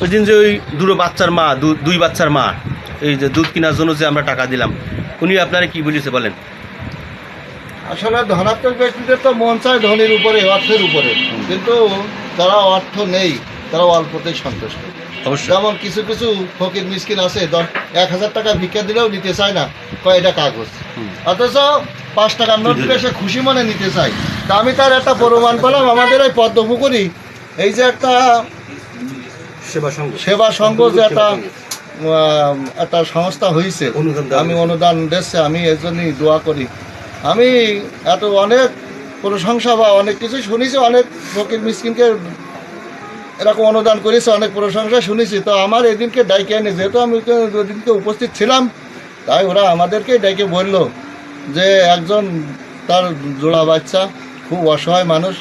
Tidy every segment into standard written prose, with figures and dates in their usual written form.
ওই দিন যে ওই দুটো বাচ্চার মা, দুই বাচ্চার মা, এই যে দুধ কেনার জন্য যে আমরা টাকা দিলাম, উনি আপনারা কি বলেছে বলেন? আসলে ধনাত্মক ব্যক্তিদের তো মন চায় ধনির উপরে, অর্থের উপরে, কিন্তু যারা অর্থ নেই তারা অল্পতেই সন্তুষ্ট। অবশ্যই। যেমন কিছু কিছু ফকির মিসকিন আছে 1000 টাকা ভিক্ষা দিলেও নিতে চায় না, কয় এটা কাগজ, অথচ 5 টাকার নোট দিলে সে খুশি মনে নিতে চায়। তা আমি তার একটা প্রমাণ পেলাম, আমাদের এই পদ্মপুকুরি এই যে একটা সেবা সংঘ যে একটা সংস্থা হয়েছে, আমি অনুদান দিচ্ছে, আমি এর জন্যই দোয়া করি। আমি এত অনেক প্রশংসা বা অনেক কিছু শুনেছি, অনেক ফকির মিসকিনকে এরকম অনুদান করেছে, অনেক প্রশংসা শুনেছি। তো আমার এদিনকে ডাইকে এনে, যেহেতু আমি ওদিনকে উপস্থিত ছিলাম, তাই ওরা আমাদেরকে ডেকে বলল যে একজন তার জোড়া বাচ্চা, খুব অসহায় মানুষ,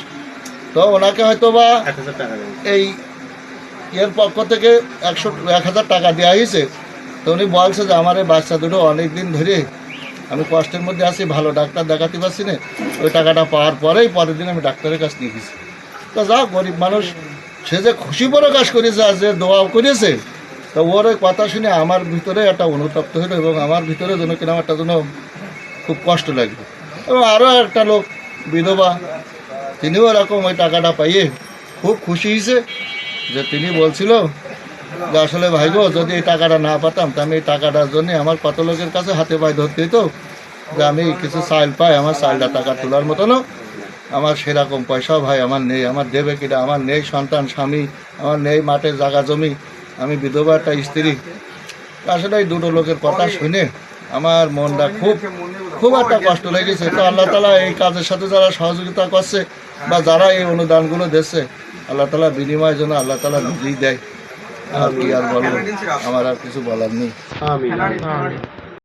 তো ওনাকে হয়তো বা এই এর পক্ষ থেকে 1000 টাকা দেওয়া হয়েছে। তো উনি বলছে যে আমার এই বাচ্চা দুটো অনেক দিন ধরে আমি কষ্টের মধ্যে আছি, ভালো ডাক্তার দেখাতে পারছি না, ওই টাকাটা পাওয়ার পরের দিন আমি ডাক্তারের কাছে নিয়ে গেছি। তো যা গরিব মানুষ, সে যে খুশি প্রকাশ করেছে আর যে দোয়াও করেছে, তো ওর ওই কথা শুনে আমার ভিতরে একটা অনুতপ্ত হলো, এবং আমার ভিতরে যেন কিনা একটা যেন খুব কষ্ট লাগবে। এবং আরও একটা লোক বিধবা, তিনিও এরকম ওই টাকাটা পাইয়ে খুব খুশি হয়েছে, যে তিনি বলছিল যে আসলে ভাই গো, যদি এই টাকাটা না পাতাম তা আমি এই টাকাটার জন্যে আমার কত লোকের কাছে হাতে পায়ে ধরতে হতো, যে আমি কিছু চাল পাই, আমার চালটা টাকা তোলার মতনও আমার সেরকম পয়সাও ভাই আমার নেই, আমার দেবে কিনা, আমার নেই সন্তান স্বামী, আমার নেই মাঠে জায়গা জমি, আমি বিধবা একটা স্ত্রী। আসলে এই দুটো লোকের কথা শুনে আমার মনটা খুব একটা কষ্ট লেগেছে। তো আল্লাহ তালা এই কাজের সাথে যারা সহযোগিতা করছে বা যারা এই অনুদানগুলো দিচ্ছে, আল্লাহ তালা বিনিময়ের জন্য আল্লাহ তালা নিজেই দেয়। আর কি আর বলবো, আমার আর কিছু বলার নেই।